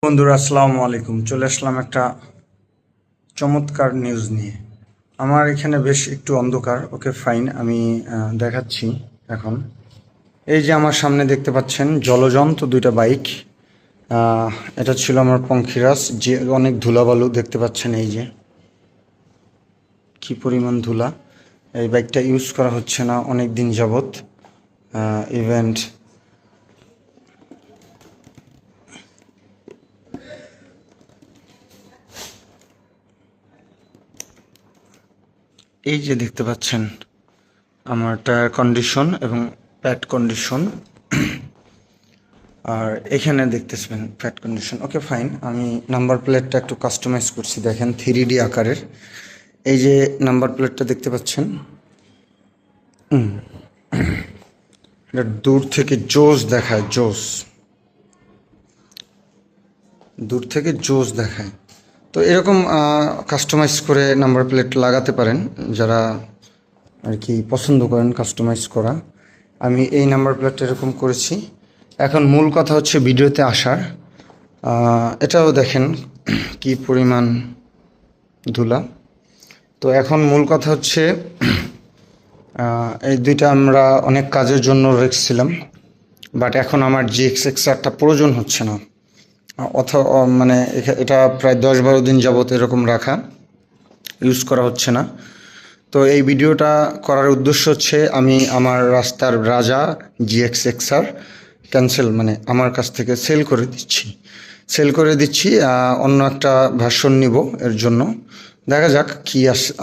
বন্ধুরা আসসালামু আলাইকুম। চলে আসলাম একটা চমৎকার নিউজ নিয়ে। আমার এখানে বেশ একটু অন্ধকার, ওকে ফাইন, আমি দেখাচ্ছি এখন। এই যে আমার সামনে দেখতে পাচ্ছেন জলযন্ত্র দুইটা বাইক। এটা ছিল আমার পঙ্খিরাজ, যে অনেক ধুলাবালু দেখতে পাচ্ছেন, এই যে কি পরিমাণ ধুলা। এই বাইকটা ইউজ করা হচ্ছে না অনেক দিন যাবত। ইভেন্ট এই যে দেখতে পাচ্ছেন আমার টায়ার কন্ডিশন এবং প্যাড কন্ডিশন। আর এখানে দেখতেছেন প্যাড কন্ডিশন, ওকে ফাইন। আমি নাম্বার প্লেটটা একটু কাস্টমাইজ করছি, দেখেন 3D আকারের। এই যে নাম্বার প্লেটটা দেখতে পাচ্ছেন, এটা দূর থেকে জোস দেখায়, জোস, দূর থেকে জোস দেখায়। তো এরকম কাস্টমাইজ করে নাম্বার প্লেট লাগাতে পারেন যারা আর কি পছন্দ করেন কাস্টমাইজ করা। আমি এই নাম্বার প্লেটটা এরকম করেছি। এখন মূল কথা হচ্ছে ভিডিওতে আসার। এটাও দেখেন কি পরিমাণ ধুলা। তো এখন মূল কথা হচ্ছে এই দুইটা আমরা অনেক কাজের জন্য রেখেছিলাম, বাট এখন আমার GX-XR প্রয়োজন হচ্ছে না। মানে এটা প্রায় 10-12 দিন যাবত এরকম রাখা, ইউজ করা হচ্ছে না। তো এই ভিডিওটা করার উদ্দেশ্য হচ্ছে আমি আমার রাস্তার রাজা GX-XR ক্যান্সেল, মানে আমার কাছ থেকে সেল করে দিচ্ছি। অন্য একটা ভার্সন নিব, এর জন্য দেখা যাক কি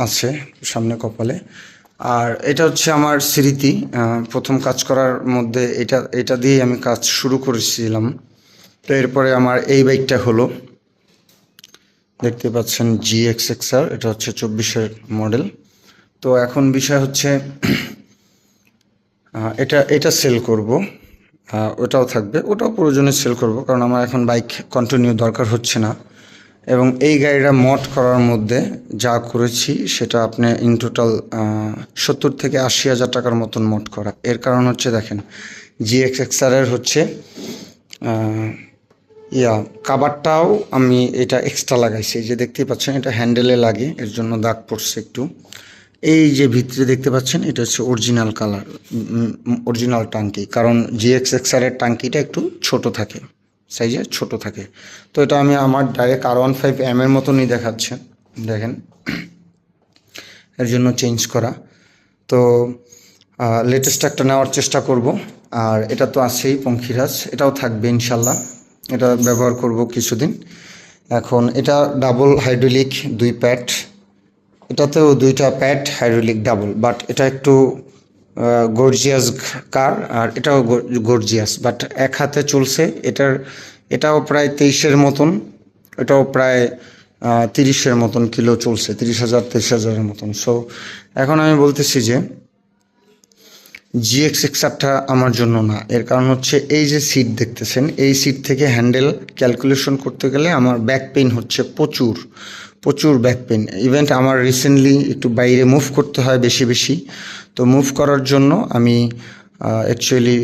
আছে সামনে কপালে। আর এটা হচ্ছে আমার স্মৃতি, প্রথম কাজ করার মধ্যে এটা দিয়েই আমি কাজ শুরু করেছিলাম। তো এরপরে আমার এই বাইকটা হলো, দেখতে পাচ্ছেন GX-XR, এটা হচ্ছে 24-এর মডেল। তো এখন বিষয় হচ্ছে এটা সেল করব, ওটাও থাকবে, ওটাও প্রয়োজনে সেল করব, কারণ আমার এখন বাইক কন্টিনিউ দরকার হচ্ছে না। এবং এই গাড়িটা মড করার মধ্যে যা করেছি সেটা আপনি ইন টোটাল 70 থেকে 80 হাজার টাকার মতন মড করা। এর কারণ হচ্ছে দেখেন GX-XR এর হচ্ছে কাভারটাও আমি এটা এক্সট্রা লাগাইছি, এই যে দেখতেই পাচ্ছেন, এটা হ্যান্ডেলে লাগে, এর জন্য দাগ পড়ছে একটু। এই যে ভিতরে দেখতে পাচ্ছেন এটা হচ্ছে অরিজিনাল কালার, অরিজিনাল টাঙ্কি, কারণ GX-XR এর টাঙ্কিটা একটু ছোট থাকে, সাইজে ছোট থাকে। তো এটা আমি আমার ডাইরেক্ট R15M এর মতনই দেখাচ্ছে, দেখেন, এর জন্য চেঞ্জ করা। তো লেটেস্ট একটা নেওয়ার চেষ্টা করব। আর এটা তো আছেই পঙ্খিরাজ, এটাও থাকবে ইনশাল্লাহ, এটা ব্যবহার করব কিছুদিন। এখন এটা ডাবল হাইড্রোলিক 2 প্যাড, এটাতেও 2টা প্যাড হাইড্রোলিক ডাবল, বাট এটা একটু গর্জিয়াস কার, আর এটাও গর্জিয়াস, বাট এক হাতে চলছে। এটাও প্রায় 23-এর মতন, এটাও প্রায় 30-এর মতন কিলো চলছে, 30,000-23,000-এর মতন। সো এখন আমি বলতেছি যে GX-XR আমার জন্য না। এর কারণ হচ্ছে এই যে সিট দেখতেছেন, এই সিট থেকে হ্যান্ডেল ক্যালকুলেশন করতে গেলে আমার ব্যাক পেইন হচ্ছে প্রচুর ব্যাক পেইন। ইভেন আমার রিসেন্টলি একটু বাইরে মুভ করতে হয় বেশি। তো মুভ করার জন্য আমি অ্যাকচুয়ালি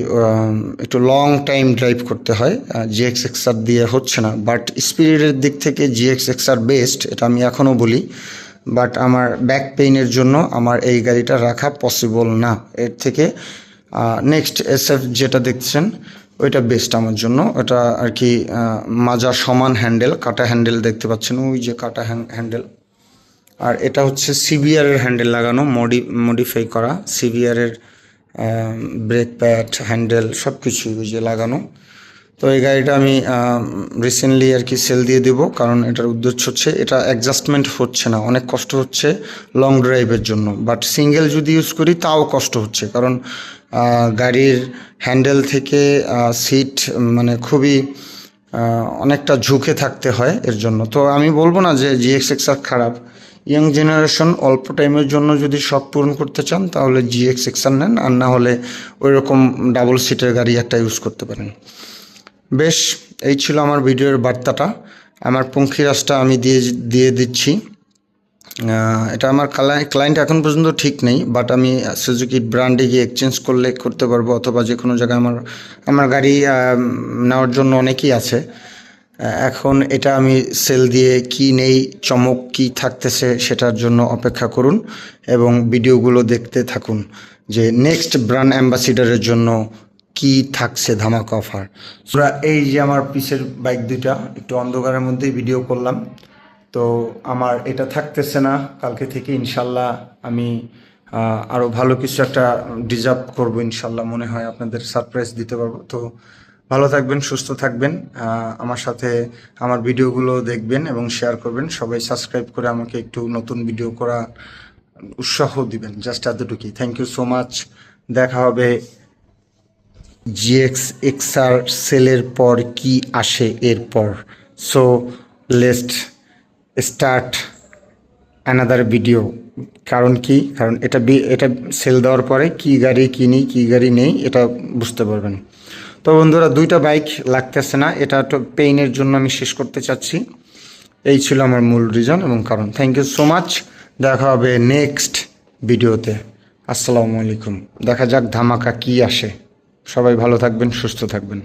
একটু লং টাইম ড্রাইভ করতে হয়, GX-XR দিয়ে হচ্ছে না। বাট স্পিডের দিক থেকে GX-XR বেস্ট, এটা আমি এখনও বলি। বাট আমার ব্যাক পেইনের জন্য আমার এই গাড়িটা রাখা পসিবল না। এর থেকে নেক্সট SF যেটা দেখছেন ওইটা বেস্ট আমার জন্য। ওটা আর কি মাজা সমান হ্যান্ডেল, কাটা হ্যান্ডেল দেখতে পাচ্ছেন, ওই যে কাটা হ্যান্ডেল। আর এটা হচ্ছে CBR এর হ্যান্ডেল লাগানো, মডিফাই করা CBR এর ব্রেক প্যাড, হ্যান্ডেল সব কিছুই ওই যে লাগানো। তো এই গাড়িটা আমি রিসেন্টলি আর কি সেল দিয়ে দেবো, কারণ এটার উদ্দেশ্য হচ্ছে এটা অ্যাডজাস্টমেন্ট হচ্ছে না, অনেক কষ্ট হচ্ছে লং ড্রাইভের জন্য। বাট সিঙ্গেল যদি ইউজ করি তাও কষ্ট হচ্ছে, কারণ গাড়ির হ্যান্ডেল থেকে সিট মানে খুবই অনেকটা ঝুঁকে থাকতে হয় এর জন্য। তো আমি বলবো না যে GX-XR খারাপ। ইয়াং জেনারেশন অল্প টাইমের জন্য যদি শখ পূরণ করতে চান তাহলে GX-XR নেন, আর না হলে ওই রকম ডাবল সিটের গাড়ি একটা ইউজ করতে পারেন। বেশ, এই ছিল আমার ভিডিওর বার্তাটা। আমার পঙ্খিরাজটা আমি দিয়ে দিচ্ছি। এটা আমার ক্লায়েন্ট এখন পর্যন্ত ঠিক নেই, বাট আমি সুজুকি ব্র্যান্ডে গিয়ে এক্সচেঞ্জ করতে পারবো, অথবা যে কোনো জায়গায় আমার গাড়ি নেওয়ার জন্য অনেকেই আছে। এখন এটা আমি সেল দিয়ে কি নেই, চমক কি থাকতেছে সেটার জন্য অপেক্ষা করুন এবং ভিডিওগুলো দেখতে থাকুন যে নেক্সট ব্র্যান্ড অ্যাম্বাসিডারের জন্য কি থাকছে ধামাকা অফার। এই যে আমার পিসের বাইক দুইটা একটু অন্ধকারের মধ্যেই ভিডিও করলাম, তো আমার এটা থাকতেছে না, কালকে থেকে ইনশাল্লাহ আমি আরও ভালো কিছু একটা ডিজার্ভ করবো ইনশাল্লাহ, মনে হয় আপনাদের সারপ্রাইজ দিতে পারবো। তো ভালো থাকবেন, সুস্থ থাকবেন, আমার সাথে আমার ভিডিওগুলো দেখবেন এবং শেয়ার করবেন, সবাই সাবস্ক্রাইব করে আমাকে একটু নতুন ভিডিও করা উৎসাহ দিবেন, জাস্ট এতটুকুই। Thank you so much. দেখা হবে GX XR সেলের পর কি আসে এরপর। So let's start another video. কারণ কি, কারণ এটা সেল দেওয়ার পরে কি গাড়ি কিনি কি গাড়ি নেই এটা বুঝতে পারবেন। তো বন্ধুরা, দুইটা বাইক লাগতেছে না, এটা তো পেইনের জন্য আমি শেষ করতে চাচ্ছি। এই ছিল আমার মূল রিজন এবং কারণ। Thank you so much. দেখা হবে নেক্সট ভিডিওতে। আসসালামু আলাইকুম। দেখা যাক ধামাকা কি আসে। সবাই ভালো থাকবেন, সুস্থ থাকবেন।